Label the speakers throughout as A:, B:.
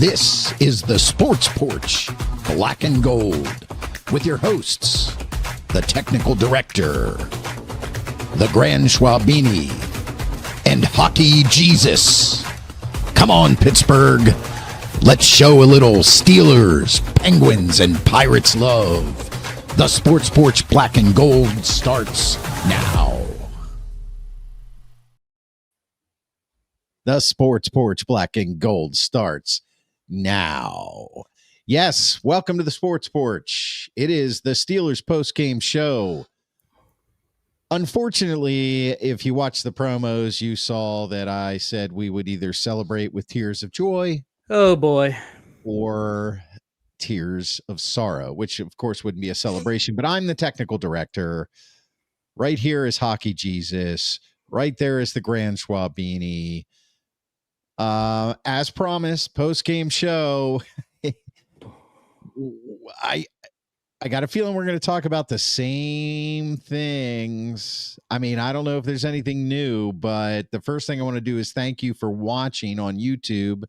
A: This is the Sports Porch, Black and Gold, with your hosts, the technical director, the Grand Schwabini, and Hockey Jesus. Come on, Pittsburgh. Let's show a little Steelers, Penguins, and Pirates love. The Sports Porch Black and Gold starts now. The Sports Porch Black and Gold starts now. Yes, welcome to the Sports Porch. It is the Steelers post-game show. Unfortunately, if you watch the promos, you saw that I said we would either celebrate with tears of joy.
B: Oh, boy.
A: Or tears of sorrow, which of course wouldn't be a celebration, but I'm the technical director. Right here is Hockey Jesus. Right there is the Grand Schwabini. As promised, post-game show. I got a feeling we're going to talk about the same things. I mean, I don't know if there's anything new, but the first thing I want to do is thank you for watching on YouTube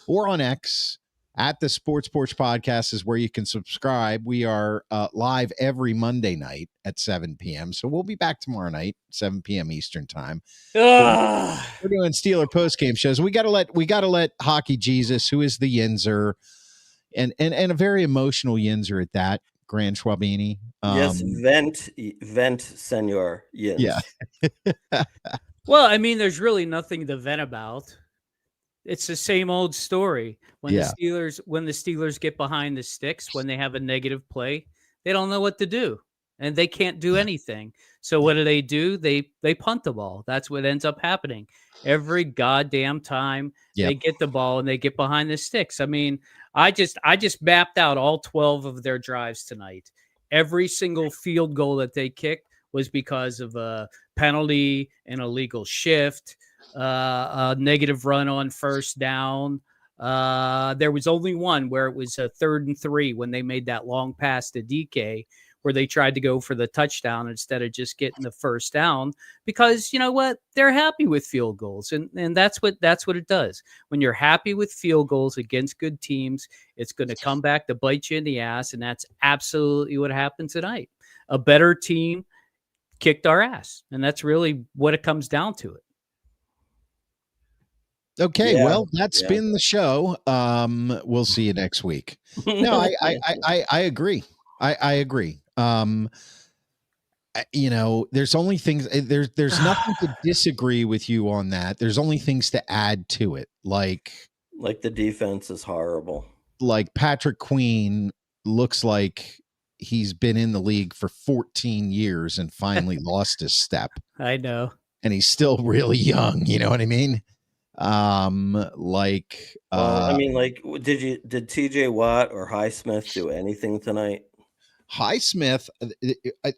A: or on X. At the Sports Porch Podcast is where you can subscribe. We are live every Monday night at 7 p.m. So we'll be back tomorrow night, 7 p.m. Eastern time. We're doing Steeler postgame shows. We got to let Hockey Jesus, who is the Yinzer, and a very emotional Yinzer at that, Grand Schwabini.
C: Yes, vent, Senor Yins.
A: Yeah.
B: Well, I mean, there's really nothing to vent about. It's the same old story. When the Steelers get behind the sticks, when they have a negative play, they don't know what to do, and they can't do anything. So what do? They punt the ball. That's what ends up happening every goddamn time. They get the ball and they get behind the sticks. I mean, I just mapped out all 12 of their drives tonight. Every single field goal that they kicked was because of a penalty, an illegal shift, a negative run on first down. There was only one where it was a 3rd and 3 when they made that long pass to DK, where they tried to go for the touchdown instead of just getting the first down, because you know what? They're happy with field goals. And that's what it does. When you're happy with field goals against good teams, it's going to come back to bite you in the ass. And that's absolutely what happened tonight. A better team kicked our ass. And that's really what it comes down to it.
A: Okay, well, that's been the show. We'll see you next week. No, I agree. I agree. There's only things. There's nothing to disagree with you on that. There's only things to add to it, like
C: the defense is horrible.
A: Like Patrick Queen looks like he's been in the league for 14 years and finally lost his step.
B: I know,
A: and he's still really young. You know what I mean? Did
C: TJ Watt or Highsmith do anything tonight?
A: Highsmith,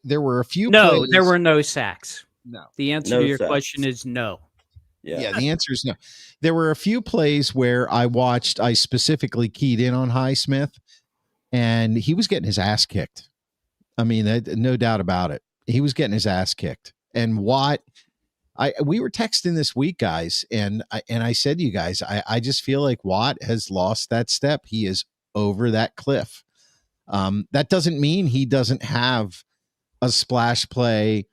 A: there were a few
B: plays. There were no sacks.
A: No.
B: The answer to your question is no.
A: Yeah, the answer is no. There were a few plays where I specifically keyed in on Highsmith, and he was getting his ass kicked. I mean, no doubt about it. He was getting his ass kicked. And Watt, we were texting this week, guys, and I said to you guys, I just feel like Watt has lost that step. He is over that cliff. That doesn't mean he doesn't have a splash play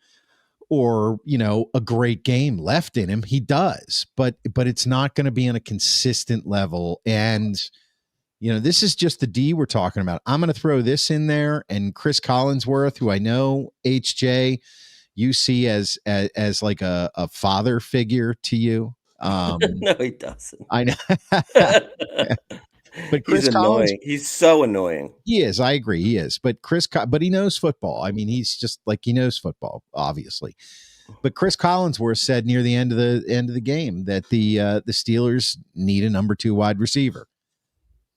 A: or, a great game left in him. He does, but it's not going to be on a consistent level. And, this is just the D we're talking about. I'm going to throw this in there, and Chris Collinsworth, who I know, HJ, you see as like a father figure to you.
C: No, he doesn't.
A: I know. But Chris
C: He's
A: Collins,
C: annoying. He's so annoying.
A: He is. I agree. He is. But but he knows football. I mean, he's just like, he knows football, obviously. But Chris Collinsworth said near the end of the game that the Steelers need a number 2 wide receiver.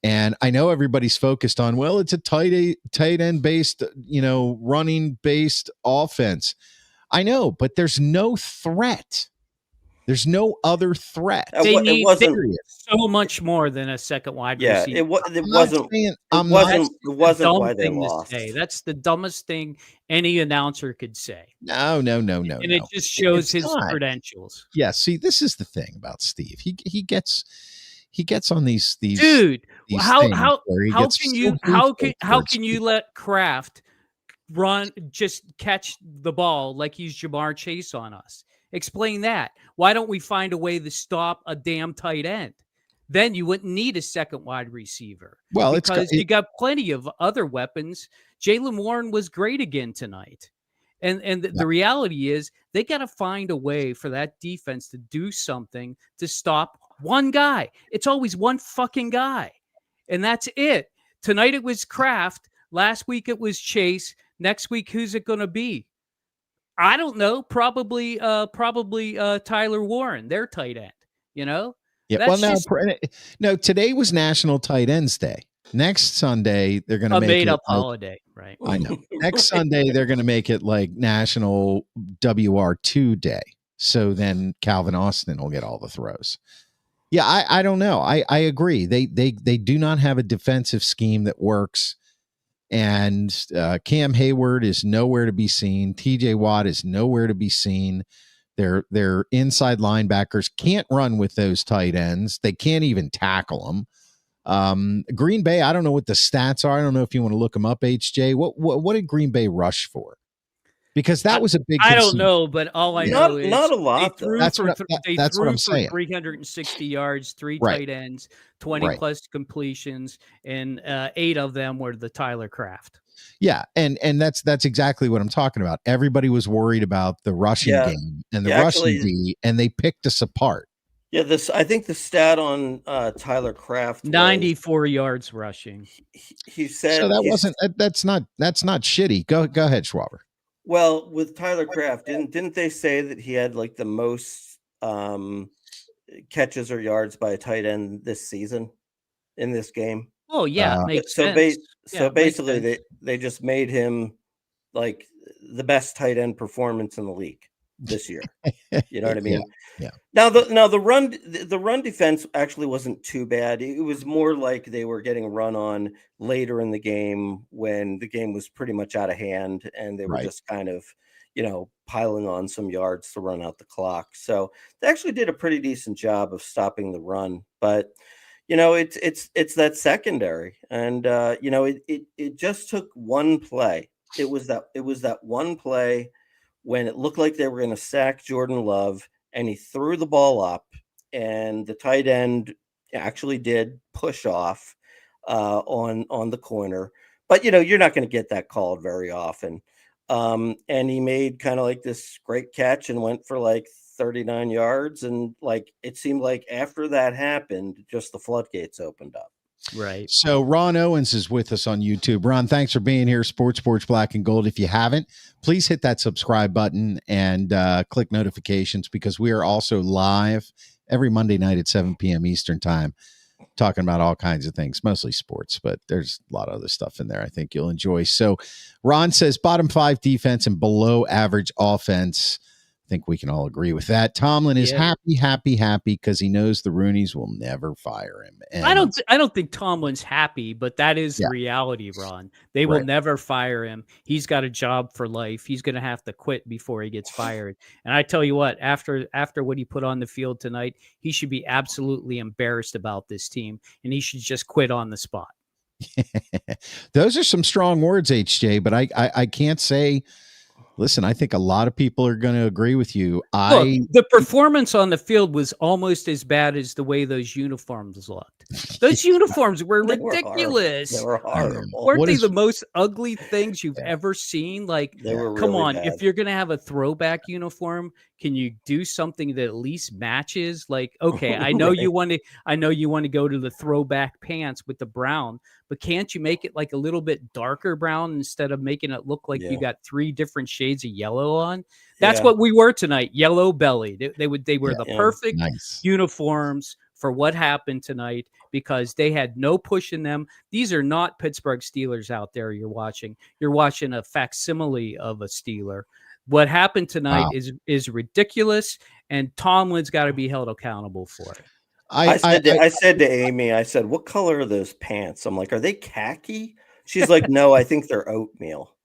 A: And I know everybody's focused on, well, it's a tight end based, running based offense. I know, but there's no threat. There's no other threat.
B: They need so much more than a second wide receiver.
C: It wasn't why they lost.
B: That's the dumbest thing any announcer could say.
A: No. And
B: it just shows his credentials.
A: Yeah, see, this is the thing about Steve. He gets on these
B: Dude,
A: these
B: how
A: things
B: how
A: where he
B: how
A: gets
B: can
A: so
B: you how can you
A: speed.
B: let Kraft just catch the ball like he's Jamar Chase on us? Explain that. Why don't we find a way to stop a damn tight end? Then you wouldn't need a second wide receiver
A: Well,
B: because you got plenty of other weapons. Jaylen Warren was great again tonight. And the reality is they got to find a way for that defense to do something to stop one guy. It's always one fucking guy. And that's it. Tonight it was Kraft. Last week it was Chase. Next week, who's it going to be? I don't know. Probably Tyler Warren, their tight end. You know?
A: Yeah.
B: That's
A: no, today was National Tight Ends Day. Next Sunday, they're going to make
B: made
A: it
B: up holiday, right?
A: I know. Next Sunday, they're going to make it like National WR2 Day. So then Calvin Austin will get all the throws. Yeah, I don't know. I agree. They do not have a defensive scheme that works. And Cam Hayward is nowhere to be seen. TJ Watt is nowhere to be seen. Their inside linebackers can't run with those tight ends. They can't even tackle them. Green Bay, I don't know what the stats are. I don't know if you want to look them up, HJ. What did Green Bay rush for? Because that was a big concern.
B: I don't know, but all I know is
C: not a lot.
A: That's what I'm saying.
B: 360 yards, three tight ends, 20 plus completions, and 8 of them were the Tyler Kraft.
A: Yeah, and that's exactly what I'm talking about. Everybody was worried about the rushing game and the rushing D, and they picked us apart.
C: Yeah, I think the stat on Tyler Kraft
B: 94 yards rushing.
C: He said
A: so. That's not shitty. Go ahead, Schwaber.
C: Well, with Tyler Kraft, didn't they say that he had like the most catches or yards by a tight end this season in this game?
B: Oh yeah, makes sense.
C: So basically, they just made him like the best tight end performance in the league this year. You know what I mean?
A: Yeah.
C: Now the run defense actually wasn't too bad. It was more like they were getting run on later in the game when the game was pretty much out of hand, and they were just kind of, piling on some yards to run out the clock. So they actually did a pretty decent job of stopping the run. But it's that secondary, and it just took one play. It was that one play when it looked like they were going to sack Jordan Love, and he threw the ball up, and the tight end actually did push off on the corner. But you're not going to get that called very often. And he made kind of like this great catch and went for like 39 yards, and like it seemed like after that happened, just the floodgates opened up.
B: Right.
A: So Ron Owens is with us on YouTube. Ron, thanks for being here. Sports Black and Gold. If you haven't, please hit that subscribe button and click notifications, because we are also live every Monday night at 7 p.m. Eastern time, talking about all kinds of things, mostly sports, but there's a lot of other stuff in there I think you'll enjoy. So Ron says bottom 5 defense and below average offense. I think we can all agree with that. Tomlin is happy because he knows the Rooneys will never fire him. And
B: I don't think Tomlin's happy, but that is the reality, Ron. They will never fire him. He's got a job for life. He's going to have to quit before he gets fired. And I tell you what, after what he put on the field tonight, he should be absolutely embarrassed about this team, and he should just quit on the spot.
A: Those are some strong words, HJ, but I can't say. Listen, I think a lot of people are going to agree with you.
B: The performance on the field was almost as bad as the way those uniforms looked. Those uniforms were ridiculous.
C: They were horrible.
B: Weren't they the most ugly things you've ever seen? Like, come on,
C: bad.
B: If you're going to have a throwback uniform, can you do something that at least matches? Like, okay, I know you want to go to the throwback pants with the brown, but can't you make it like a little bit darker brown instead of making it look like you got 3 different shades of yellow on? That's what we were tonight, yellow bellied. They were the perfect uniforms for what happened tonight, because they had no push in them. These are not Pittsburgh Steelers out there you're watching. You're watching a facsimile of a Steeler. What happened tonight is ridiculous, and Tomlin's got to be held accountable for it.
C: I said to Amy, I said, "What color are those pants?" I'm like, "Are they khaki?" She's like, "No, I think they're oatmeal."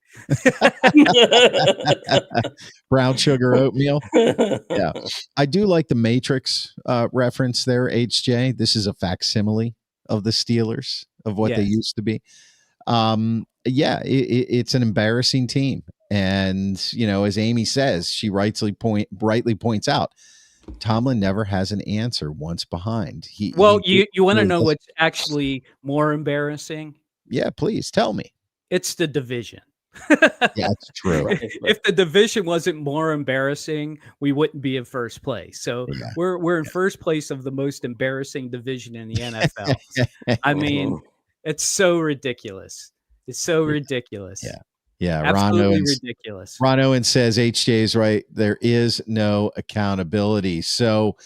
A: Brown sugar oatmeal. Yeah, I do like the Matrix reference there, HJ. This is a facsimile of the Steelers, of what they used to be. It's an embarrassing team. And, as Amy says, she rightly points out, Tomlin never has an answer once behind.
B: You want to know what's actually more embarrassing?
A: Yeah, please tell me.
B: It's the division.
A: Yeah, it's true.
B: If the division wasn't more embarrassing, we wouldn't be in first place. So we're in first place of the most embarrassing division in the NFL. I mean, it's so ridiculous. It's so ridiculous.
A: Yeah.
B: Absolutely ridiculous.
A: Ron Owen says HJ's right. There is no accountability. So,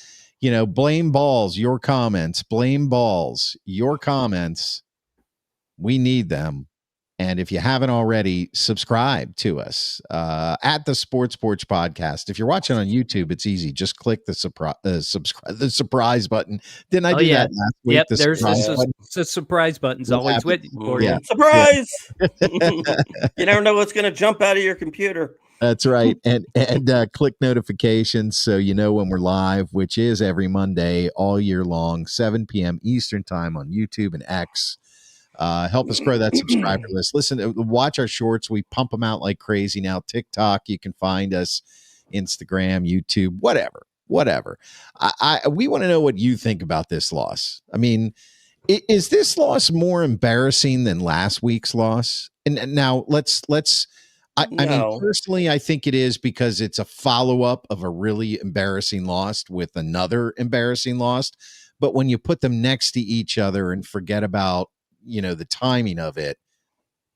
A: blame balls, your comments, blame balls, your comments. We need them. And if you haven't already, subscribe to us at the Sports Porch Podcast. If you're watching on YouTube, it's easy. Just click the surprise button. Didn't I do that last week?
B: Yep, there's the surprise button's always with you.
C: Yeah. Surprise! You never know what's going to jump out of your computer.
A: That's right. And click notifications so you know when we're live, which is every Monday all year long, 7 p.m. Eastern time on YouTube and X. Help us grow that subscriber list. Listen, watch our shorts. We pump them out like crazy now. TikTok, you can find us, Instagram, YouTube, whatever. We want to know what you think about this loss. I mean, is this loss more embarrassing than last week's loss? And now I mean, personally, I think it is because it's a follow-up of a really embarrassing loss with another embarrassing loss. But when you put them next to each other and forget about the timing of it,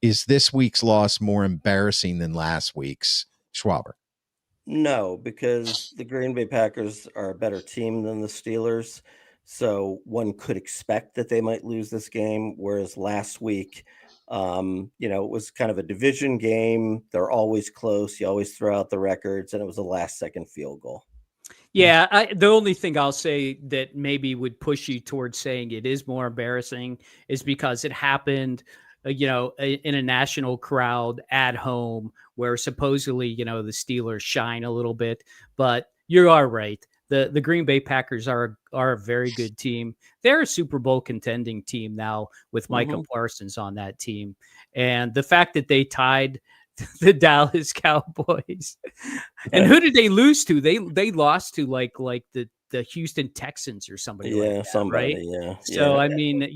A: is this week's loss more embarrassing than last week's? Schwaber?
C: No, because the Green Bay Packers are a better team than the Steelers. So one could expect that they might lose this game. Whereas last week, it was kind of a division game. They're always close. You always throw out the records, and it was a last-second field goal.
B: Yeah, the only thing I'll say that maybe would push you towards saying it is more embarrassing is because it happened, in a national crowd at home where supposedly, the Steelers shine a little bit. But you are right. The Green Bay Packers are a very good team. They're a Super Bowl contending team now with Micah Parsons on that team. And the fact that they tied the Dallas Cowboys. And who did they lose to? They lost to like the Houston Texans or somebody like that, right?
C: Yeah.
B: So I mean,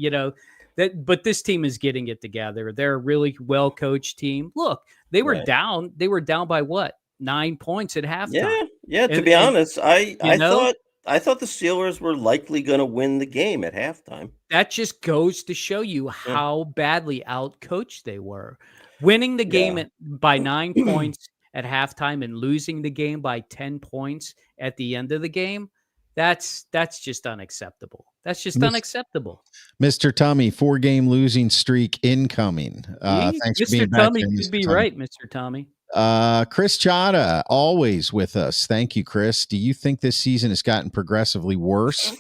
B: but this team is getting it together. They're a really well-coached team. Look, they were down. They were down by what? 9 points at halftime.
C: Yeah. To be honest, I thought the Steelers were likely going to win the game at halftime.
B: That just goes to show you how badly outcoached they were. Winning the game by 9 points at halftime and losing the game by 10 points at the end of the game, that's just unacceptable. That's just unacceptable.
A: Mr. Tommy, 4-game losing streak incoming. Thanks for being
B: Mr. Tommy could be right, Mr. Tommy.
A: Chris Chada, always with us. Thank you, Chris. Do you think this season has gotten progressively worse,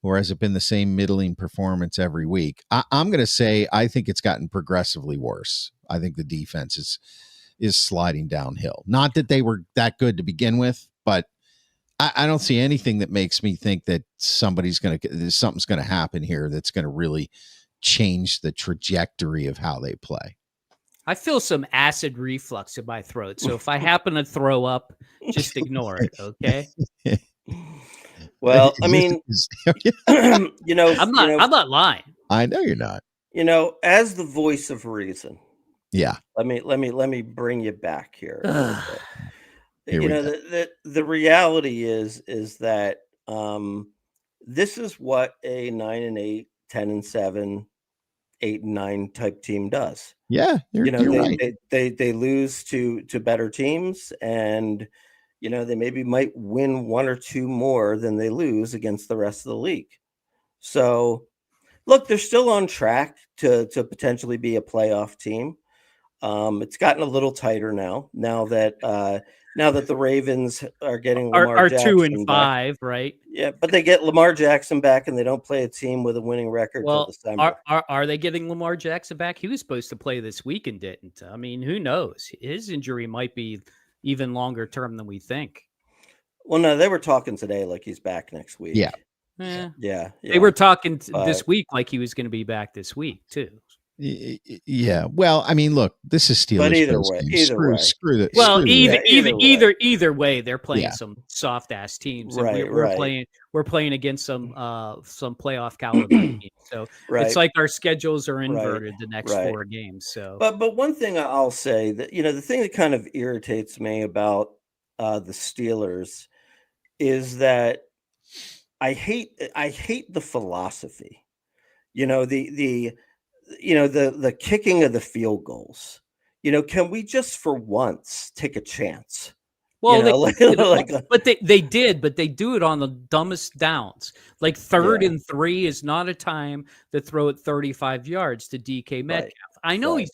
A: or has it been the same middling performance every week? I'm going to say I think it's gotten progressively worse. I think the defense is sliding downhill. Not that they were that good to begin with, but I don't see anything that makes me think that something's going to happen here that's going to really change the trajectory of how they play.
B: I feel some acid reflux in my throat, so if I happen to throw up, just ignore it, okay?
C: Well, I mean,
B: I'm not lying.
A: I know you're not.
C: As the voice of reason.
A: Yeah.
C: Let me bring you back here. The reality is that this is what a 9-8, 10-7, 8-9 type team does.
A: Yeah, you're right.
C: They lose to better teams, and they maybe might win one or two more than they lose against the rest of the league. So, look, they're still on track to potentially be a playoff team. It's gotten a little tighter now that the Ravens are getting Lamar Jackson
B: 2-5, back. Right?
C: Yeah, but they get Lamar Jackson back, and they don't play a team with a winning record till December.
B: Are they getting Lamar Jackson back? He was supposed to play this week and didn't. I mean, who knows? His injury might be even longer term than we think.
C: Well, no, they were talking today like he's back next week.
A: Yeah.
C: Yeah.
B: They were talking
C: But
B: this week like he was going to be back this week too.
A: Yeah. Well, I mean, look, this is
C: but
A: Steelers
C: either
A: post
C: way,
A: game.
C: either way.
A: Screw that.
B: Well,
A: Screw that.
B: either way, they're playing
A: Yeah.
B: some soft ass teams, and
C: Right,
B: we're playing against some playoff caliber teams. So it's
C: right,
B: like our schedules are
C: right,
B: inverted the next
C: right.
B: 4 games. So,
C: But one thing I'll say that the thing that kind of irritates me about the Steelers is that I hate the philosophy. The kicking of the field goals. Can we just for once take a chance?
B: well, they
C: Like,
B: did,
C: like
B: but they did, but they do it on the dumbest downs. Like 3rd
C: Yeah.
B: and 3 is not a time to throw it 35 yards to DK Metcalf. I know he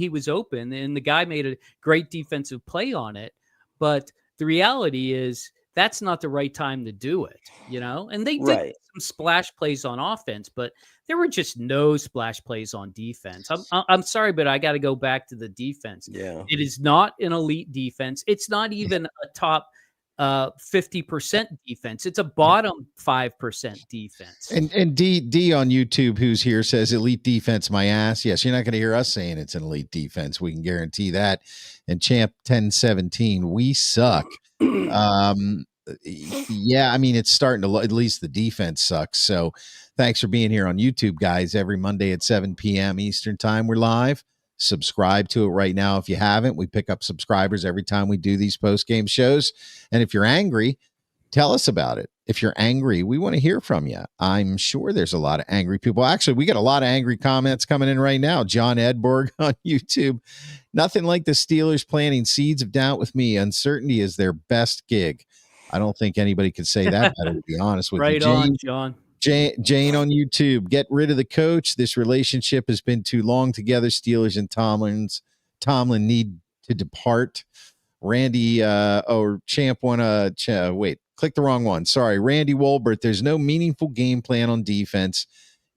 B: was open, and the guy made a great defensive play on it, but the reality is that's not the right time to do it, And they did
C: Right.
B: some splash plays on offense, but there were just no splash plays on defense. I'm sorry, but I got to go back to the defense.
C: Yeah.
B: It is not an elite defense. It's not even a top 50% defense. It's a bottom 5% defense.
A: And D on YouTube, who's here, says elite defense, my ass. Yes, you're not going to hear us saying it's an elite defense. We can guarantee that. And Champ 1017, we suck. Yeah, I mean, it's starting to at least the defense sucks. So thanks for being here on YouTube, guys. Every Monday at 7 p.m. Eastern time, we're live. Subscribe to it right now if you haven't. We pick up subscribers every time we do these post-game shows. And if you're angry, tell us about it. If you're angry, we want to hear from you. I'm sure there's a lot of angry people. Actually, we got a lot of angry comments coming in right now. John Edborg on YouTube. Nothing like the Steelers planting seeds of doubt with me. Uncertainty is their best gig. I don't think anybody could say that better, to be honest with you.
B: Right on, John.
A: Jane on YouTube. Get rid of the coach. This relationship has been too long together. Steelers and Tomlin need to depart. Randy Champ wait, click the wrong one. Sorry, Randy Wolbert. There's no meaningful game plan on defense.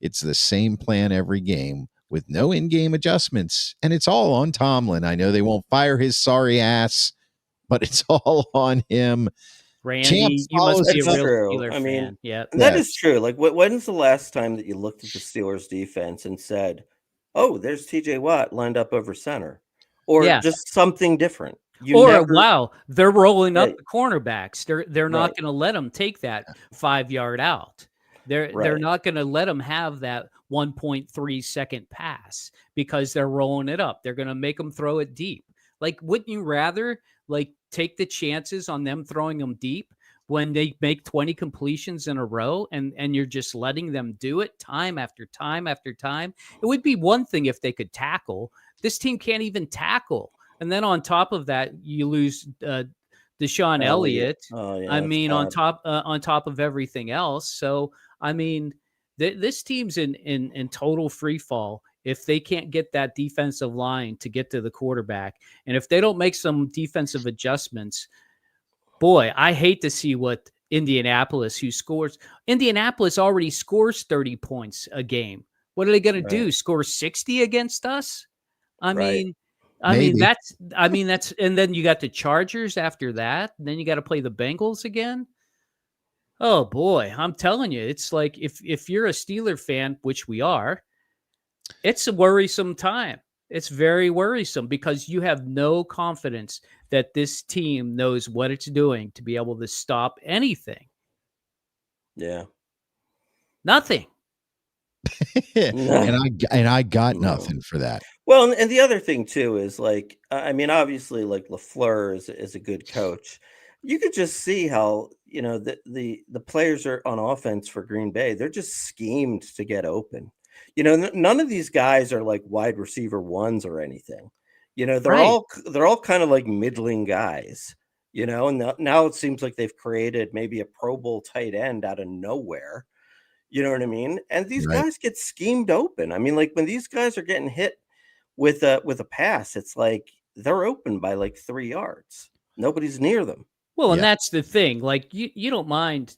A: It's the same plan every game with no in-game adjustments, and it's all on Tomlin. I know they won't fire his sorry ass, but it's all on him.
B: Randy, you must be a real
C: true.
B: Steeler fan. Yeah,
C: that is true. Like, when's the last time that you looked at the Steelers defense and said, "Oh, there's T.J. Watt lined up over center," or just something different?
B: Wow, they're rolling up the cornerbacks. They're not going to let them take that 5-yard out. They're not going to let them have that 1.3 second pass because they're rolling it up. They're going to make them throw it deep. Like, wouldn't you rather take the chances on them throwing them deep when they make 20 completions in a row and you're just letting them do it time after time after time? It would be one thing if they could tackle. This team can't even tackle. And then on top of that, you lose Deshaun Elliott.
C: Oh, yeah,
B: I mean, on top of everything else. So, I mean, this team's in total free fall if they can't get that defensive line to get to the quarterback. And if they don't make some defensive adjustments, boy, I hate to see what Indianapolis already scores 30 points a game. What are they going to do? Score 60 against us? I mean, that's, and then you got the Chargers after that. And then you got to play the Bengals again. Oh boy, I'm telling you, it's like if you're a Steeler fan, which we are, it's a worrisome time. It's very worrisome because you have no confidence that this team knows what it's doing to be able to stop anything.
C: Yeah.
B: Nothing.
A: and I got nothing for that.
C: Well, and the other thing too is obviously LaFleur is a good coach. You could just see how, the players are on offense for Green Bay. They're just schemed to get open. None of these guys are like wide receiver ones or anything. They're all kind of like middling guys. And now it seems like they've created maybe a Pro Bowl tight end out of nowhere. You know what I mean? And these guys get schemed open. I mean, like when these guys are getting hit with a pass, it's like they're open by like 3 yards. Nobody's near them.
B: Well, and that's the thing. Like you don't mind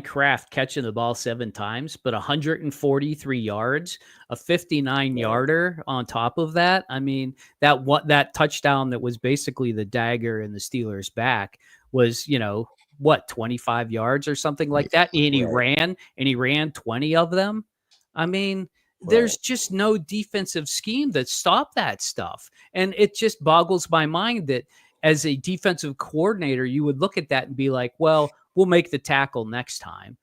B: Kraft catching the ball 7 times, but 143 yards, a 59-yarder on top of that. I mean, that touchdown that was basically the dagger in the Steelers' back was, what, 25 yards or something like that. And he ran 20 of them. I mean, there's just no defensive scheme that stopped that stuff. And it just boggles my mind that as a defensive coordinator, you would look at that and be like, well, we'll make the tackle next time.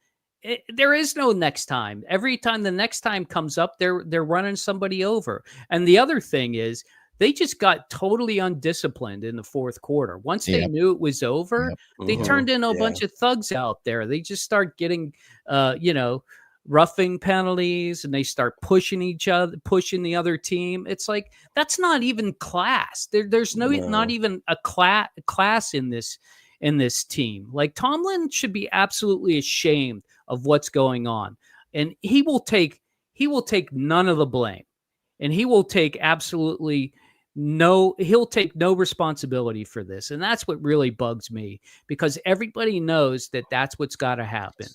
B: There is no next time. Every time the next time comes up, they're running somebody over. And the other thing is, they just got totally undisciplined in the fourth quarter. Once they knew it was over, they turned in a bunch of thugs out there. They just start getting, roughing penalties, and they start pushing each other, pushing the other team. It's like, that's not even class. There's not even a class in this team. Like, Tomlin should be absolutely ashamed of what's going on, and he will take none of the blame, and he will take he'll take no responsibility for this. And that's what really bugs me, because everybody knows that that's what's got to happen.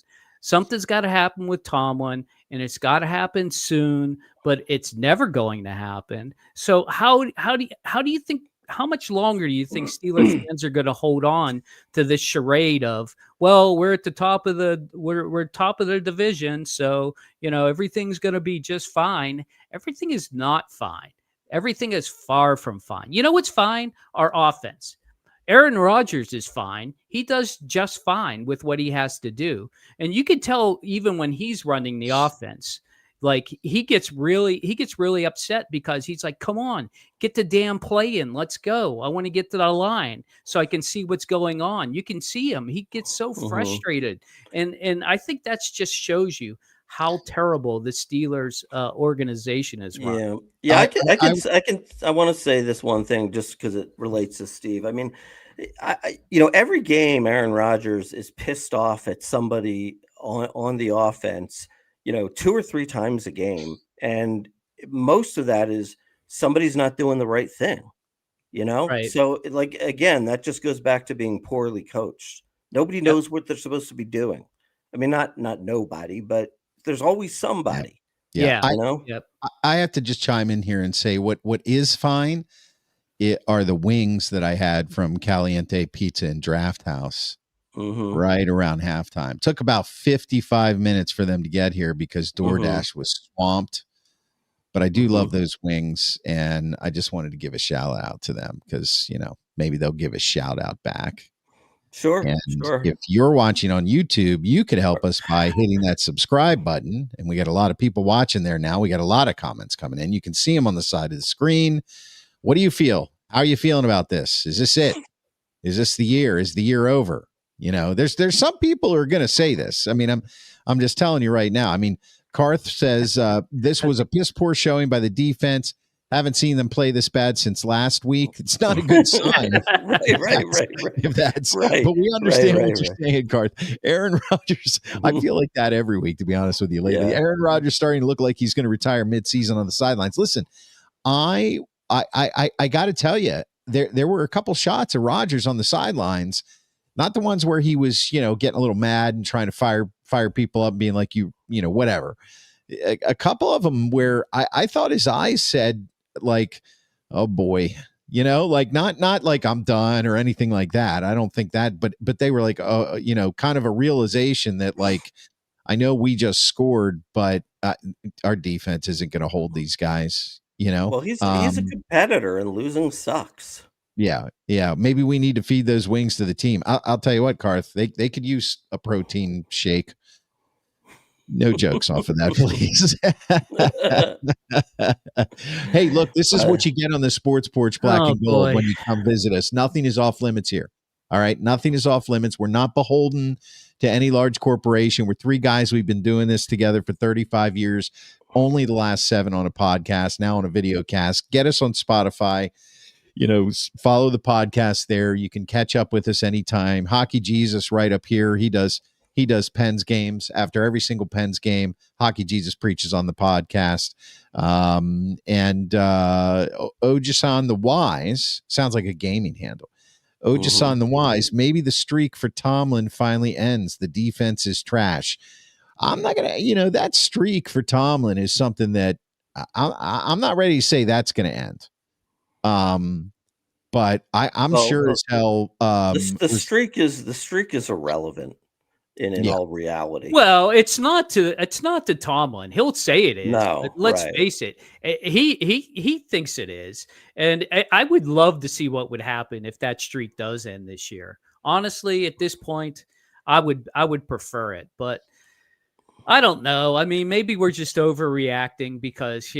B: Something's got to happen with Tomlin, and it's got to happen soon, but it's never going to happen. So how do you think, how much longer do you think Steelers fans are going to hold on to this charade of, well, we're at the top of we're top of the division, so everything's going to be just fine? Everything is not fine. Everything is far from fine. You know what's fine? Our offense. Aaron Rodgers is fine. He does just fine with what he has to do. And you can tell even when he's running the offense, like he gets really upset, because he's like, come on, get the damn play in. Let's go. I want to get to the line so I can see what's going on. You can see him. He gets so frustrated. And I think that's just shows you how terrible the Steelers organization is run.
C: Yeah. I want to say this one thing just because it relates to Steve. I mean, every game Aaron Rodgers is pissed off at somebody on the offense, 2 or 3 times a game. And most of that is somebody's not doing the right thing,
B: Right.
C: So like, again, that just goes back to being poorly coached. Nobody knows what they're supposed to be doing. I mean, not nobody, but there's always somebody.
B: Yeah.
A: I have to just chime in here and say what is fine are the wings that I had from Caliente Pizza and Draft House right around halftime. Took about 55 minutes for them to get here because DoorDash was swamped. But I do love those wings, and I just wanted to give a shout out to them because, maybe they'll give a shout out back.
C: Sure.
A: And if you're watching on YouTube, you could help us by hitting that subscribe button. And we got a lot of people watching there now. We got a lot of comments coming in. You can see them on the side of the screen. What do you feel? How are you feeling about this? Is this it? Is this the year? Is the year over? There's some people who are going to say this. I mean, I'm just telling you right now. I mean, Karth says this was a piss poor showing by the defense. Haven't seen them play this bad since last week. It's not a good sign.
C: Right.
A: If that's right. But we understand what you're saying, Karth. Aaron Rodgers, I feel like that every week, to be honest with you lately. Yeah. Aaron Rodgers starting to look like he's going to retire midseason on the sidelines. Listen, I got to tell you, there were a couple shots of Rodgers on the sidelines, not the ones where he was, getting a little mad and trying to fire people up and being like, whatever. A couple of them where I thought his eyes said, like, oh boy, like not like I'm done or anything like that. I don't think that, but they were like, oh, kind of a realization that, like, I know we just scored, but our defense isn't going to hold these guys,
C: Well, he's a competitor, and losing sucks.
A: Yeah. Maybe we need to feed those wings to the team. I'll tell you what, Karth, they could use a protein shake. No jokes off of that, please. Hey, look, this is what you get on the Sports Porch Black and Gold when you come visit us. Nothing is off limits here. All right. Nothing is off limits. We're not beholden to any large corporation. We're 3 guys. We've been doing this together for 35 years. Only the last 7 on a podcast, now on a video cast. Get us on Spotify. Follow the podcast there. You can catch up with us anytime. Hockey Jesus right up here. He does Pens games. After every single Pens game, Hockey Jesus preaches on the podcast. And Ojason the Wise, sounds like a gaming handle. Ojason the Wise, maybe the streak for Tomlin finally ends. The defense is trash. I'm not going to, that streak for Tomlin is something that I'm not ready to say that's going to end. but I'm sure as hell.
C: The streak is irrelevant in all reality.
B: Well, it's not to Tomlin. He'll say it is.
C: No,
B: but let's face it. He thinks it is, and I would love to see what would happen if that streak does end this year. Honestly, at this point, I would prefer it, but I don't know. I mean, maybe we're just overreacting because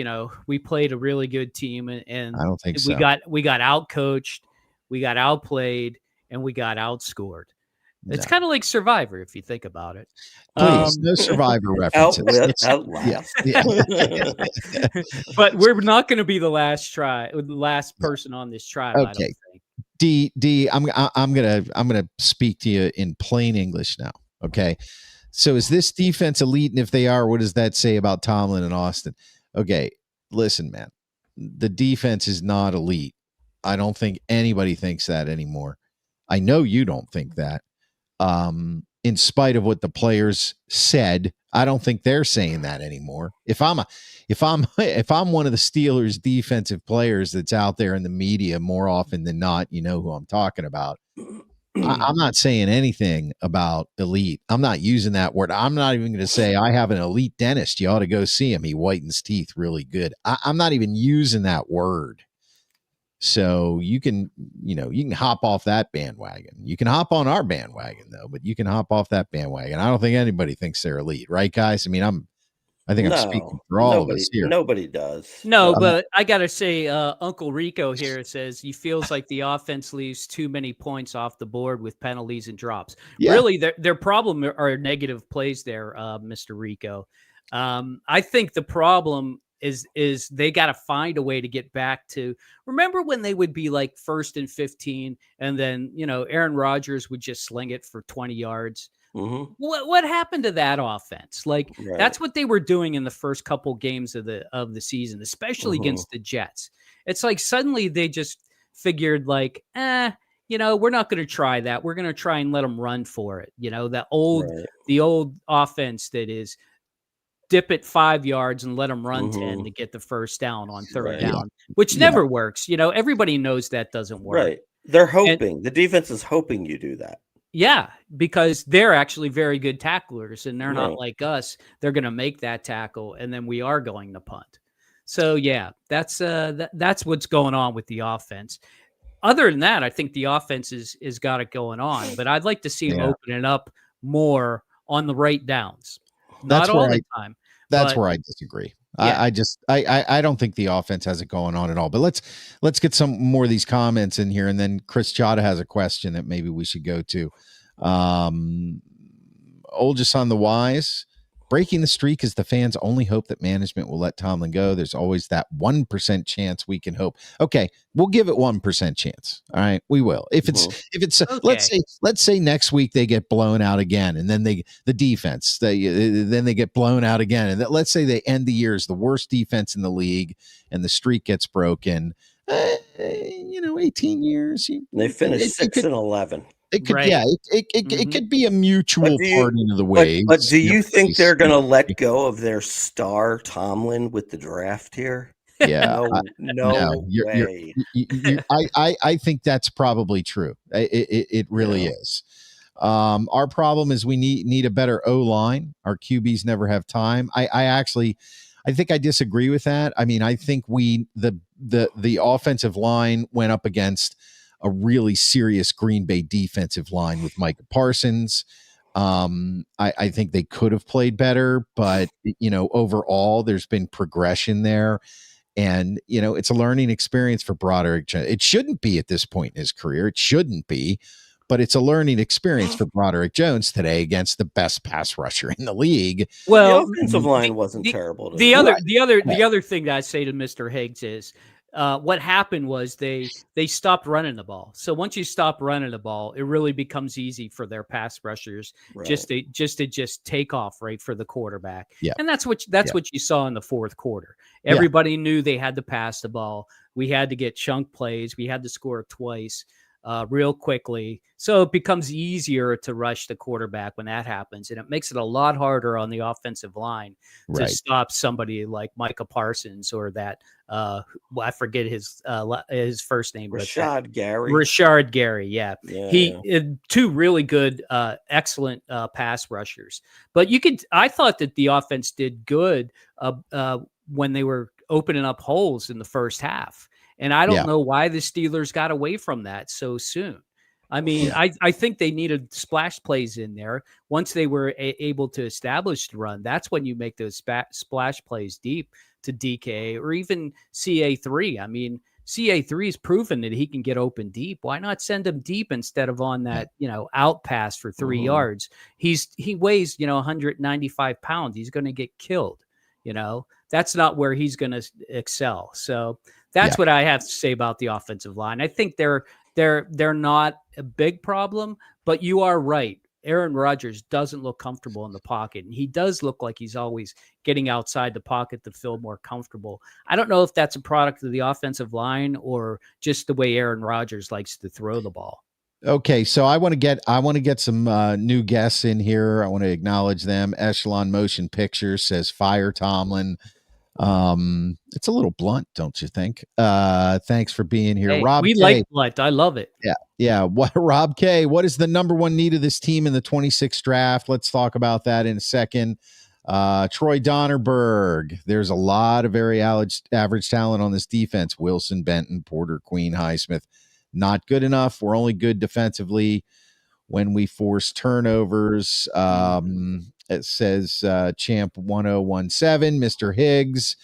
B: we played a really good team, and
A: I don't think
B: we
A: so.
B: got outcoached, we got outplayed, and we got outscored. It's kind of like Survivor, if you think about it.
A: Please, no Survivor references.
B: But we're not going to be the last person on this tribe.
A: Okay.
B: I don't think.
A: D, I'm gonna speak to you in plain English now. Okay. So is this defense elite? And if they are, what does that say about Tomlin and Austin? Okay, listen, man. The defense is not elite. I don't think anybody thinks that anymore. I know you don't think that. In spite of what the players said, I don't think they're saying that anymore. If I'm one of the Steelers defensive players that's out there in the media more often than not, you know who I'm talking about. I'm not saying anything about elite. I'm not using that word. I'm not even going to say I have an elite dentist. You ought to go see him. He whitens teeth really good. I'm not even using that word. So you can hop off that bandwagon. You can hop on our bandwagon though, but you can hop off that bandwagon. I don't think anybody thinks they're elite, right, guys? I mean, I think I'm speaking for all of us here.
C: Nobody does.
B: No, but I got to say, Uncle Rico here says he feels like the offense leaves too many points off the board with penalties and drops. Yeah. Really, their problem are negative plays there, Mr. Rico. I think the problem is they got to find a way to get back to, remember when they would be like 1st and 15 and then, Aaron Rodgers would just sling it for 20 yards.
C: Mm-hmm.
B: What happened to that offense? Like that's what they were doing in the first couple games of the season, especially against the Jets. It's like suddenly they just figured like, we're not going to try that. We're going to try and let them run for it. The old offense that is dip it 5 yards and let them run 10 to get the first down on third down, which never works. Everybody knows that doesn't work.
C: Right. They're hoping. The defense is hoping you do that.
B: Yeah, because they're actually very good tacklers, and they're not like us. They're going to make that tackle, and then we are going to punt. So, yeah, that's what's going on with the offense. Other than that, I think the offense is got it going on, but I'd like to see them open it up more on the right downs. Not all the time.
A: That's where I disagree. Yeah. I don't think the offense has it going on at all. But let's get some more of these comments in here, and then Chris Chada has a question that maybe we should go to. Oldest on the Wise. Breaking the streak is the fans' only hope that management will let Tomlin go. There's always that 1% chance we can hope. Okay, we'll give it 1% chance. All right, we will. If it's okay. let's say next week they get blown out again, and then the defense then they get blown out again, and let's say they end the year as the worst defense in the league, and the streak gets broken. 18 years.
C: They finished 6-11.
A: It could, it could be a mutual parting of the waves.
C: But do you think they're going to let go of their star Tomlin with the draft here?
A: Yeah,
C: no way.
A: I think that's probably true. It really is. Our problem is we need a better O-line. Our QBs never have time. I think I disagree with that. I mean, I think the offensive line went up against a really serious Green Bay defensive line with Micah Parsons. I think they could have played better, but overall there's been progression there, and it's a learning experience for Broderick. It shouldn't be at this point in his career. It shouldn't be, but it's a learning experience for Broderick Jones today against the best pass rusher in the league.
C: Well, the offensive line wasn't terrible.
B: The other thing that I say to Mr. Higgs is, what happened was they stopped running the ball. So once you stop running the ball, it really becomes easy for their pass rushers just to take off right for the quarterback.
A: Yeah.
B: And that's what you saw in the fourth quarter. Everybody knew they had to pass the ball. We had to get chunk plays. We had to score twice. real quickly. So it becomes easier to rush the quarterback when that happens. And it makes it a lot harder on the offensive line to stop somebody like Micah Parsons or that, I forget his first name.
C: Rashad Gary.
B: Rashard Gary, yeah. Two really good, excellent pass rushers. But I thought that the offense did good when they were opening up holes in the first half. And I don't know why the Steelers got away from that so soon. I mean, I think they needed splash plays in there. Once they were able to establish the run, that's when you make those splash plays deep to DK or even CA3. I mean, CA3 has proven that he can get open deep. Why not send him deep instead of on that, out pass for 3 yards? He weighs, 195 pounds. He's going to get killed. That's not where he's going to excel. So that's what I have to say about the offensive line. I think they're not a big problem, but you are right. Aaron Rodgers doesn't look comfortable in the pocket, and he does look like he's always getting outside the pocket to feel more comfortable. I don't know if that's a product of the offensive line or just the way Aaron Rodgers likes to throw the ball.
A: Okay, so I want to get some new guests in here. I want to acknowledge them. Echelon Motion Pictures says Fire Tomlin. It's a little blunt, don't you think? Thanks for being here.
B: Hey,
A: Rob
B: we
A: K.
B: like blunt. I love it.
A: Yeah. What, Rob K, what is the number one need of this team in the 26th draft? Let's talk about that in a second. Troy Donnerberg, there's a lot of very average talent on this defense. Wilson, Benton, Porter, Queen, Highsmith, not good enough. We're only good defensively when we force turnovers. It says Champ 1017, Mr. Higgs.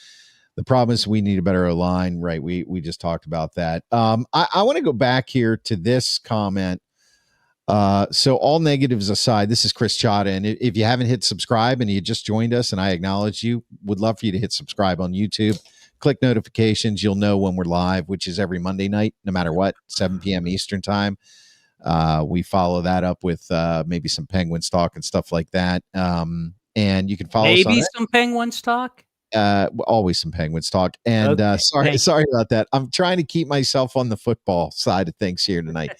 A: The problem is we need a better O-line, right? We just talked about that. I want to go back here to this comment. So all negatives aside, this is Chris Chada. And if you haven't hit subscribe and you just joined us, and I acknowledge you, would love for you to hit subscribe on YouTube. Click notifications. You'll know when we're live, which is every Monday night, no matter what, 7 p.m. Eastern time. We follow that up with maybe some Penguins talk and stuff like that. And you can follow us on
B: some Penguins talk.
A: Always some Penguins talk. And
B: okay,
A: sorry about that. I'm trying to keep myself on the football side of things here tonight.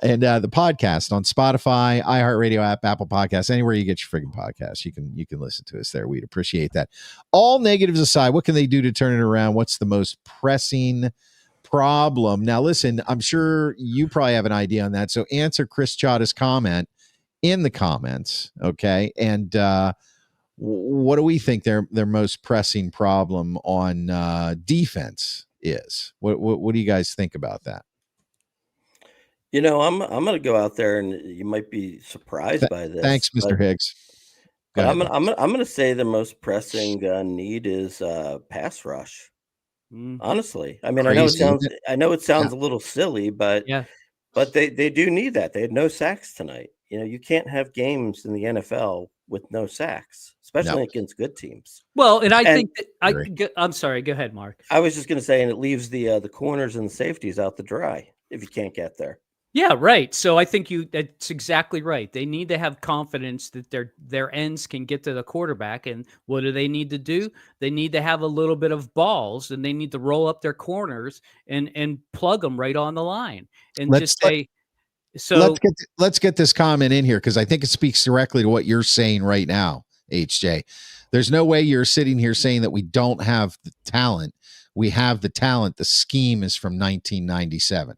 A: And the podcast on Spotify, iHeartRadio app, Apple Podcasts, anywhere you get your friggin' podcasts, you can listen to us there. We'd appreciate that. All negatives aside, what can they do to turn it around? What's the most pressing problem? Now, listen, I'm sure you probably have an idea on that. So answer Chris Chada's comment in the comments, okay? And what do we think their most pressing problem on defense is? What do you guys think about that?
C: I'm going to go out there, and you might be surprised by this.
A: Thanks, Mr. Higgs.
C: But I'm going to say the most pressing need is pass rush. Honestly, I mean,
A: Crazy.
C: I know it sounds a little silly, but they do need that. They had no sacks tonight. You can't have games in the NFL with no sacks, especially against good teams.
B: Well, and I think that I'm sorry. Go ahead, Mark.
C: I was just going to say, and it leaves the corners and the safeties out to dry if you can't get there.
B: Yeah, right. So I think that's exactly right. They need to have confidence that their ends can get to the quarterback. And what do they need to do? They need to have a little bit of balls, and they need to roll up their corners and plug them right on the line. And
A: let's get this comment in here, because I think it speaks directly to what you're saying right now, HJ. There's no way you're sitting here saying that we don't have the talent. We have the talent. The scheme is from 1997.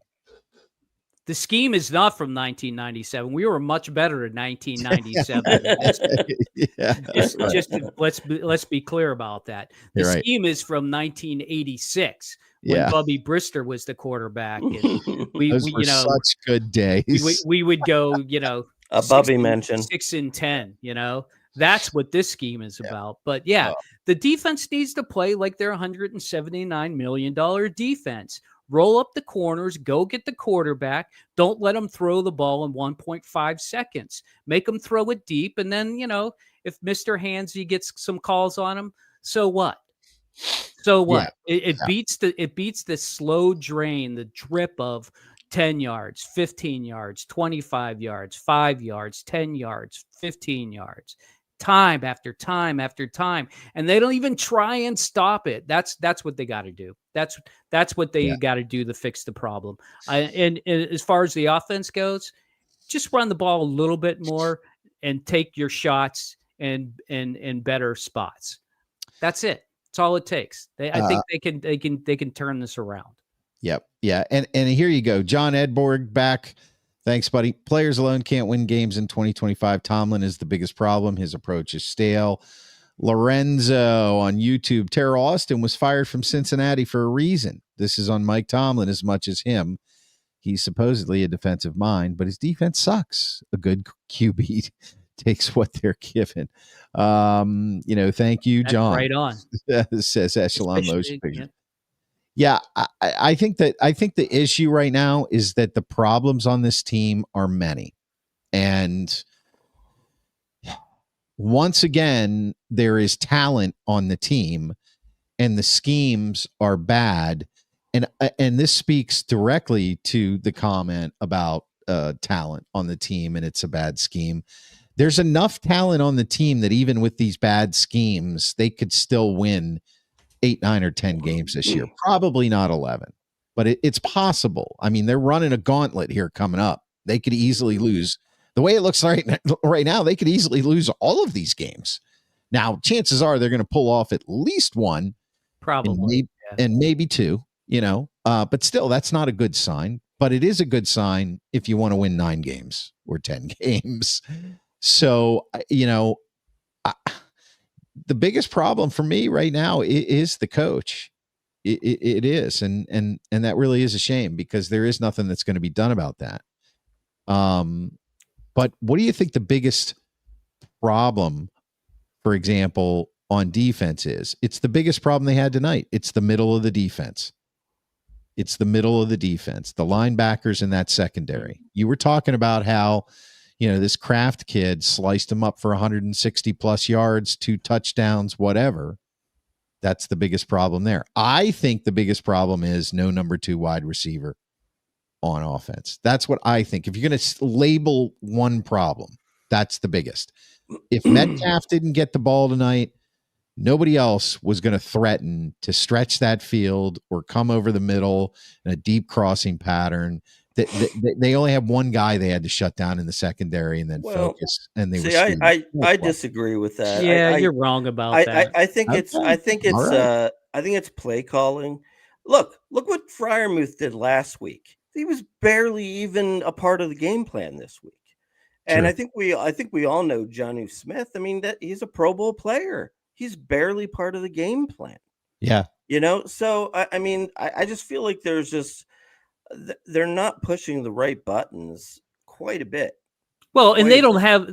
B: The scheme is not from 1997. We were much better in 1997. Let's be clear about that. The scheme is from 1986 when Bubby Brister was the quarterback. And
A: Those were such good days.
B: We would go,
C: a Bubby mention
B: 6-10. That's what this scheme is about. But the defense needs to play like they're $179 million defense. Roll up the corners, go get the quarterback. Don't let them throw the ball in 1.5 seconds. Make them throw it deep. And then, if Mr. Hansy gets some calls on him, so what? So what? It beats the slow drain, the drip of 10 yards, 15 yards, 25 yards, 5 yards, 10 yards, 15 yards. time after time after time, and they don't even try and stop it. That's what they got to do. That's what they got to do to fix the problem. And as far as the offense goes, just run the ball a little bit more and take your shots in better spots. That's it. That's all it takes. I think they can turn this around.
A: Yep. Yeah. And here you go. John Edborg back. Thanks, buddy. Players alone can't win games in 2025. Tomlin is the biggest problem. His approach is stale. Lorenzo on YouTube. Terrell Austin was fired from Cincinnati for a reason. This is on Mike Tomlin as much as him. He's supposedly a defensive mind, but his defense sucks. A good QB takes what they're given. Thank you,
B: That's
A: John.
B: right on.
A: Says Echelon Motion Picture. Yeah, I think the issue right now is that the problems on this team are many. And once again, there is talent on the team and the schemes are bad. And this speaks directly to the comment about talent on the team and it's a bad scheme. There's enough talent on the team that even with these bad schemes, they could still win 8, 9, or 10 games this year. Probably not 11, but it's possible. I mean, they're running a gauntlet here coming up. They could easily lose. The way it looks right now, they could easily lose all of these games. Now, chances are they're going to pull off at least one,
B: probably,
A: and maybe two. But still, that's not a good sign. But it is a good sign if you want to win 9 games or 10 games. So, the biggest problem for me right now is the coach. It is. And that really is a shame because there is nothing that's going to be done about that. But what do you think the biggest problem, for example, on defense is? It's the biggest problem they had tonight. It's the middle of the defense. The linebackers in that secondary. You were talking about how, this Kraft kid sliced him up for 160 plus yards, 2 touchdowns, whatever. That's the biggest problem there. I think the biggest problem is no number 2 wide receiver on offense. That's what I think. If you're going to label one problem, that's the biggest. If Metcalf didn't get the ball tonight, nobody else was going to threaten to stretch that field or come over the middle in a deep crossing pattern. They only have one guy they had to shut down in the secondary and then focus. And they
C: I disagree with that.
B: Yeah, you're wrong about that.
C: I think it's play calling. Look what Freiermuth did last week. He was barely even a part of the game plan this week. And I think we all know Jonnu Smith. I mean, that he's a Pro Bowl player. He's barely part of the game plan.
A: Yeah.
C: So I just feel like they're not pushing the right buttons quite a bit.
B: Well, and they don't have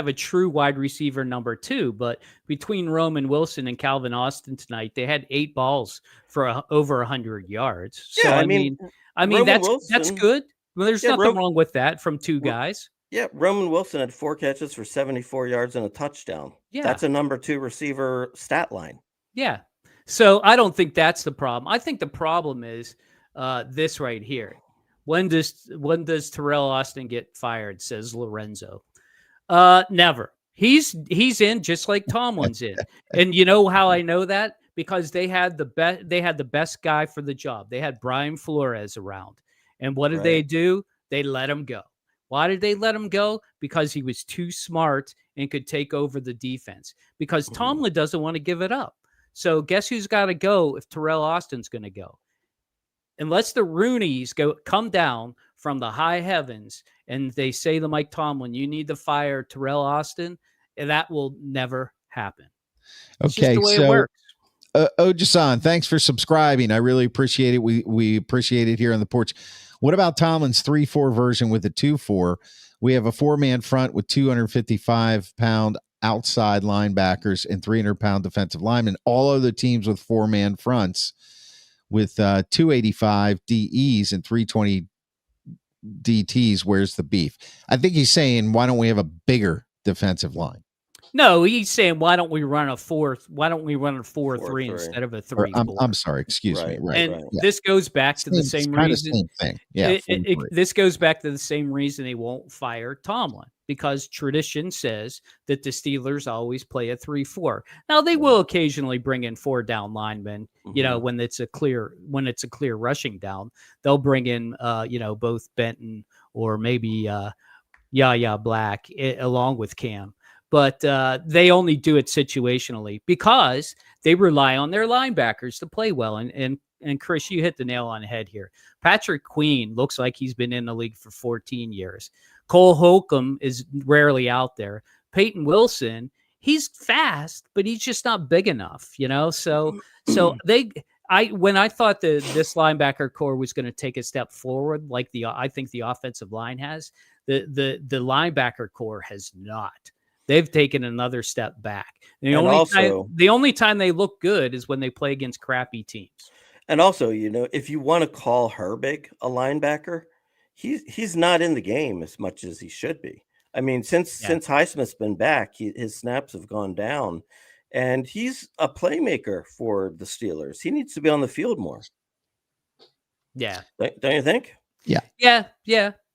B: a true wide receiver number 2, but between Roman Wilson and Calvin Austin tonight, they had 8 balls for over 100 yards. So I mean that's good. Well, there's nothing wrong with that from 2 guys.
C: Yeah, Roman Wilson had 4 catches for 74 yards and a touchdown. Yeah. That's a number 2 receiver stat line.
B: Yeah. So I don't think that's the problem. I think the problem is this right here. When does Terrell Austin get fired, says Lorenzo. Never. He's in just like Tomlin's in. And you know how I know that? Because they had the best guy for the job. They had Brian Flores around. And what did they do? They let him go. Why did they let him go? Because he was too smart and could take over the defense. Because Tomlin doesn't want to give it up. So guess who's got to go if Terrell Austin's going to go? Unless the Rooneys come down from the high heavens and they say to Mike Tomlin, you need to fire Terrell Austin, and that will never happen. It's just the way it works.
A: Ojasan, thanks for subscribing. I really appreciate it. We appreciate it here on the porch. What about Tomlin's 3-4 version with a 2-4? We have a 4-man front with 255-pound outside linebackers and 300-pound defensive linemen. All other teams with 4-man fronts with 285 DEs and 320 DTs. Where's the beef? I think he's saying, why don't we have a bigger defensive line?
B: No, he's saying, why don't we run a 4-3 instead of a 3-4?
A: I'm sorry, excuse me. Right.
B: And this goes back to the same reason.
A: Same thing. Yeah.
B: This goes back to the same reason they won't fire Tomlin, because tradition says that the Steelers always play a 3-4. Now they will occasionally bring in 4 down linemen, when it's a clear rushing down. They'll bring in both Benton or maybe Yahya Black along with Cam. But they only do it situationally because they rely on their linebackers to play well. And Chris, you hit the nail on the head here. Patrick Queen looks like he's been in the league for 14 years. Cole Holcomb is rarely out there. Peyton Wilson, he's fast, but he's just not big enough, So when I thought that this linebacker core was going to take a step forward, like I think the offensive line has, the linebacker core has not. They've taken another step back. The only time they look good is when they play against crappy teams.
C: And also, if you want to call Herbig a linebacker, he's not in the game as much as he should be. I mean, since Highsmith's been back, his snaps have gone down, and he's a playmaker for the Steelers. He needs to be on the field more.
B: Yeah.
C: Don't you think?
B: Yeah.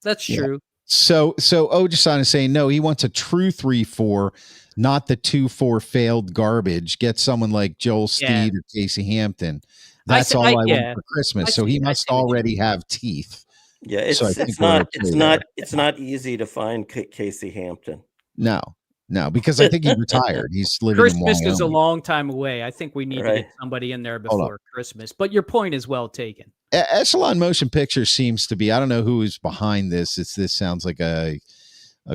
B: That's true.
A: So Ojason is saying, no, he wants a true 3-4, not the 2-4 failed garbage. Get someone like Joel Steed or Casey Hampton. That's all I want for Christmas. So he must already have teeth.
C: Yeah, it's not easy to find Casey Hampton.
A: No, because I think he retired. He's living
B: Christmas
A: in Wyoming.
B: is a long time away. I think we need to get somebody in there before Christmas. But your point is well taken.
A: Echelon Motion Picture seems to be, I don't know who is behind this. This sounds like a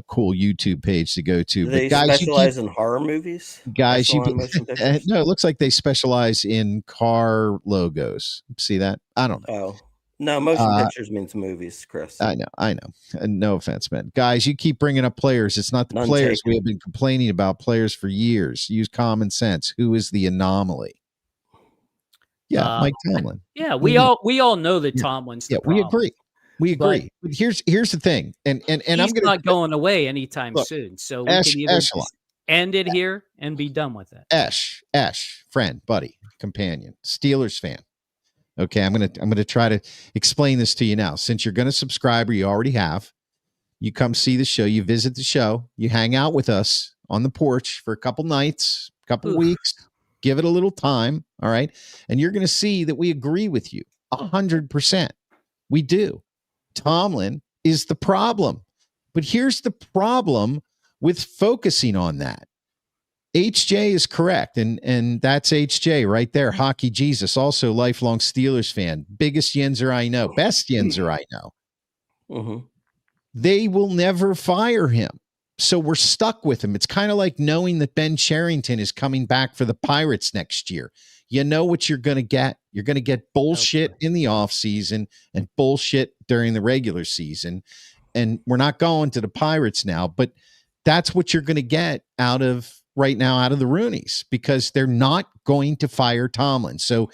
A: cool YouTube page to go to.
C: Do they specialize in horror movies?
A: Guys, no, it looks like they specialize in car logos. See that? I don't know.
C: Oh, no, motion pictures means movies, Chris.
A: I know. No offense, man. Guys, you keep bringing up players. It's not the players. We have been complaining about players for years. Use common sense. Who is the anomaly? Yeah, Mike Tomlin.
B: Yeah, we all know that Tomlin's the problem.
A: We agree. But here's the thing, and
B: he's not going away anytime soon. So we can either end it here and be done with it.
A: Ash, friend, buddy, companion, Steelers fan. Okay, I'm gonna try to explain this to you now. Since you're gonna subscribe, or you already have, you come see the show, you visit the show, you hang out with us on the porch for a couple nights, couple weeks. Give it a little time, all right? And you're going to see that we agree with you 100%. We do. Tomlin is the problem. But here's the problem with focusing on that. HJ is correct, and that's HJ right there. Hockey Jesus, also lifelong Steelers fan. Biggest Yinzer I know. Best Yinzer I know.
C: Mm-hmm.
A: They will never fire him. So we're stuck with him. It's kind of like knowing that Ben Cherington is coming back for the Pirates next year. You know what you're going to get. You're going to get bullshit in the offseason and bullshit during the regular season. And we're not going to the Pirates now, but that's what you're going to get out of the Roonies, because they're not going to fire Tomlin. So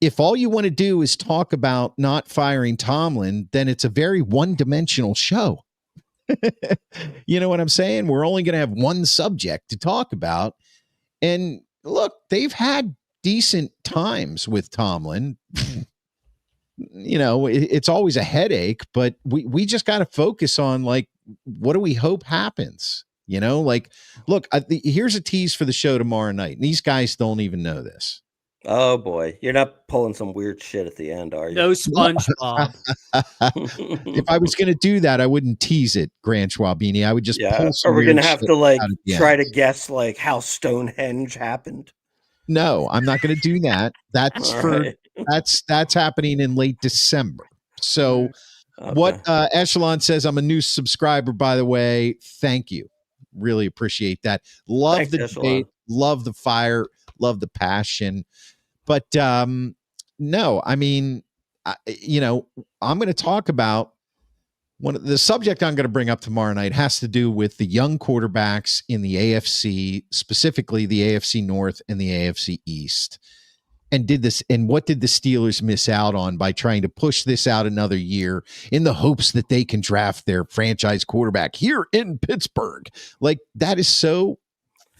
A: if all you want to do is talk about not firing Tomlin, then it's a very one-dimensional show. You know what I'm saying? We're only going to have one subject to talk about. And look, they've had decent times with Tomlin. It's always a headache, but we just got to focus on, like, what do we hope happens? Look, here's a tease for the show tomorrow night. And these guys don't even know this.
C: Oh boy, you're not pulling some weird shit at the end, are you?
B: No SpongeBob.
A: If I was going to do that, I wouldn't tease it, Grant Schwabini. I would just pull some.
C: Or we're going to have to try to guess how Stonehenge happened.
A: No, I'm not going to do that. That's that's happening in late December. So what Echelon says, I'm a new subscriber, by the way. Thank you. Really appreciate that. Love the debate, love the fire, love the passion. But no, I mean, I'm going to talk about the subject I'm going to bring up tomorrow night has to do with the young quarterbacks in the AFC, specifically the AFC North and the AFC East. And what did the Steelers miss out on by trying to push this out another year in the hopes that they can draft their franchise quarterback here in Pittsburgh? Like, that is so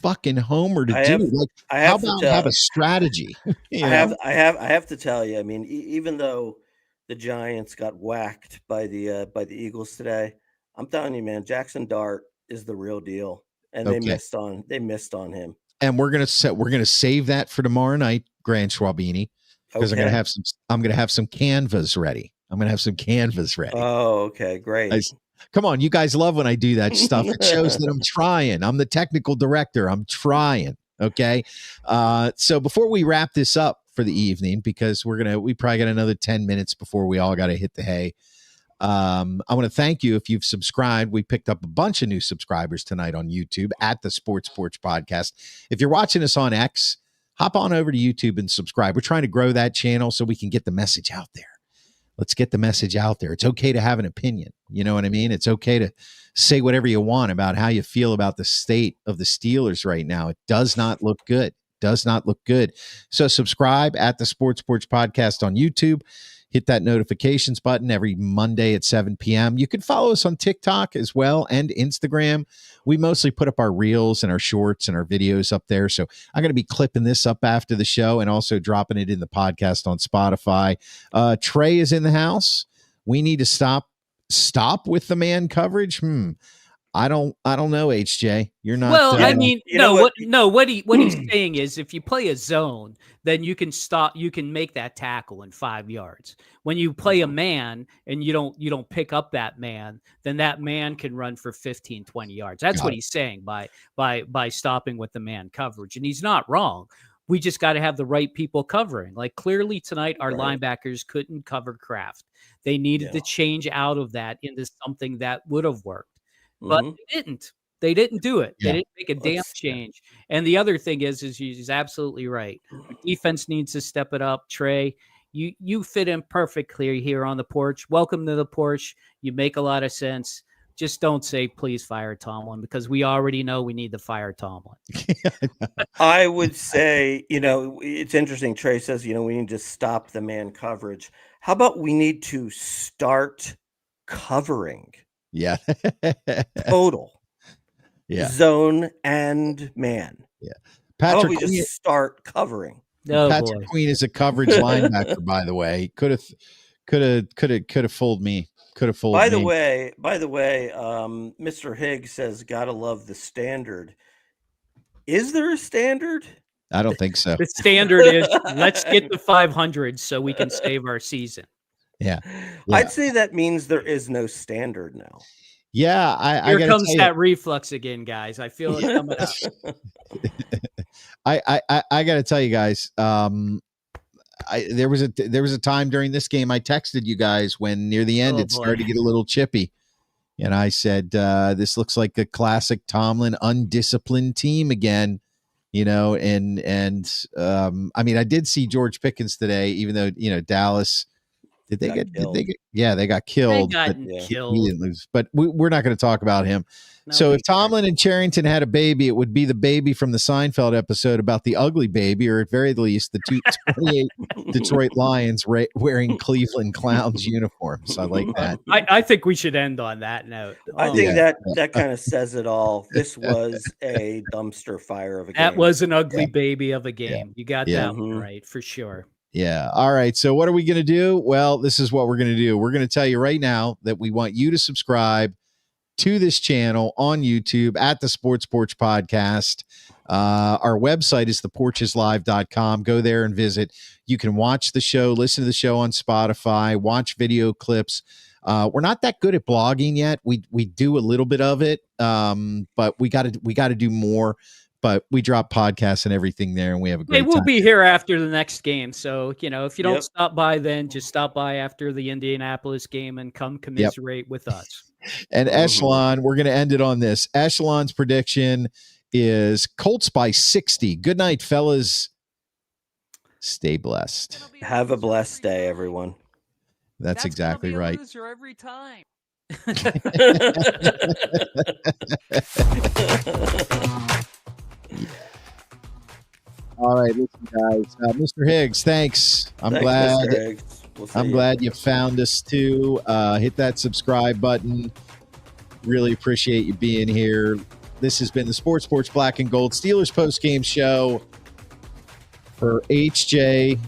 A: fucking homer to do? Like, how about have a strategy?
C: I have to tell you. I mean, even though the Giants got whacked by the Eagles today, I'm telling you, man, Jackson Dart is the real deal, and they missed on him.
A: And we're gonna save that for tomorrow night, Grant Schwabini, because I'm gonna have some canvas ready.
C: Oh, okay, great.
A: Come on, you guys love when I do that stuff. It shows that I'm trying. I'm the technical director. I'm trying. Okay. So before we wrap this up for the evening, because we probably got another 10 minutes before we all got to hit the hay. I want to thank you if you've subscribed. We picked up a bunch of new subscribers tonight on YouTube at the Sports Porch Podcast. If you're watching us on X, hop on over to YouTube and subscribe. We're trying to grow that channel so we can get the message out there. Let's get the message out there. It's okay to have an opinion. You know what I mean? It's okay to say whatever you want about how you feel about the state of the Steelers right now. It does not look good. So subscribe at the Sports Porch Podcast on YouTube. Hit that notifications button every Monday at 7 p.m. You can follow us on TikTok as well and Instagram. We mostly put up our reels and our shorts and our videos up there. So I'm going to be clipping this up after the show and also dropping it in the podcast on Spotify. Trey is in the house. We need to stop with the man coverage. I don't know, HJ. You're not.
B: Well, I mean, what he's saying is, if you play a zone, then you can make that tackle in 5 yards. When you play a man and you don't pick up that man, then that man can run for 15, 20 yards. That's what he's saying by stopping with the man coverage. And he's not wrong. We just got to have the right people covering. Like, clearly tonight, our linebackers couldn't cover Kraft. They needed to change out of that into something that would have worked. But they didn't. They didn't do it. They didn't make a damn change. And the other thing is he's absolutely right. The defense needs to step it up. Trey, you fit in perfectly here on the porch. Welcome to the porch. You make a lot of sense. Just don't say, please fire Tomlin, because we already know we need to fire Tomlin.
C: I would say, it's interesting. Trey says, we need to stop the man coverage. How about we need to start covering?
A: Yeah.
C: Total.
A: Yeah.
C: Zone and man.
A: Yeah.
C: Patrick, we just start covering.
A: Patrick Queen is a coverage linebacker, by the way. Could have fooled me. By the way, Mr. Higgs says, gotta love the standard. Is there a standard? I don't think so.
B: The standard is, let's get to 500 so we can save our season.
A: Yeah.
C: I'd say that means there is no standard now.
A: Yeah,
B: Here comes that reflux again, guys. I feel it coming up.
A: I got to tell you guys, there was a time during this game I texted you guys when near the end it started to get a little chippy, and I said, "This looks like a classic Tomlin undisciplined team again." And I mean, I did see George Pickens today, even though Dallas. Did they get killed? Yeah, they got killed.
B: They got killed.
A: He didn't lose. But we're not going to talk about him. No, so if Tomlin and Charrington had a baby, it would be the baby from the Seinfeld episode about the ugly baby, or at very least the 28 Detroit Lions wearing Cleveland Clowns uniforms. I like that.
B: I think we should end on that note.
C: I think that kind of says it all. This was a dumpster fire of a game.
B: That was an ugly baby of a game. Yeah. You got that one right, for sure.
A: Yeah. All right. So what are we going to do? Well, this is what we're going to do. We're going to tell you right now that we want you to subscribe to this channel on YouTube at the Sports Porch Podcast. Our website is theporcheslive.com. Go there and visit. You can watch the show, listen to the show on Spotify, watch video clips. We're not that good at blogging yet. We do a little bit of it, but we got to do more. But we drop podcasts and everything there, and we have a great time.
B: We'll be here after the next game. So, if you don't stop by then, just stop by after the Indianapolis game and come commiserate with us.
A: And Echelon, we're going to end it on this. Echelon's prediction is Colts by 60. Good night, fellas. Stay blessed.
C: Have a blessed day, everyone.
A: That's exactly right.
B: Loser every time.
A: All right, listen, guys. Mr. Higgs, thanks. I'm glad you found us too. Hit that subscribe button. Really appreciate you being here. This has been the Sports Black and Gold Steelers post-game show. For HJ,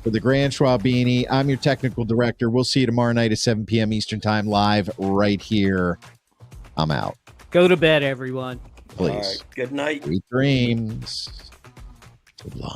A: for the Grand Schwabini, I'm your technical director. We'll see you tomorrow night at 7 p.m. Eastern Time live right here. I'm out.
B: Go to bed, everyone.
A: Please.
C: All right. Good night.
A: Sweet dreams. Good luck.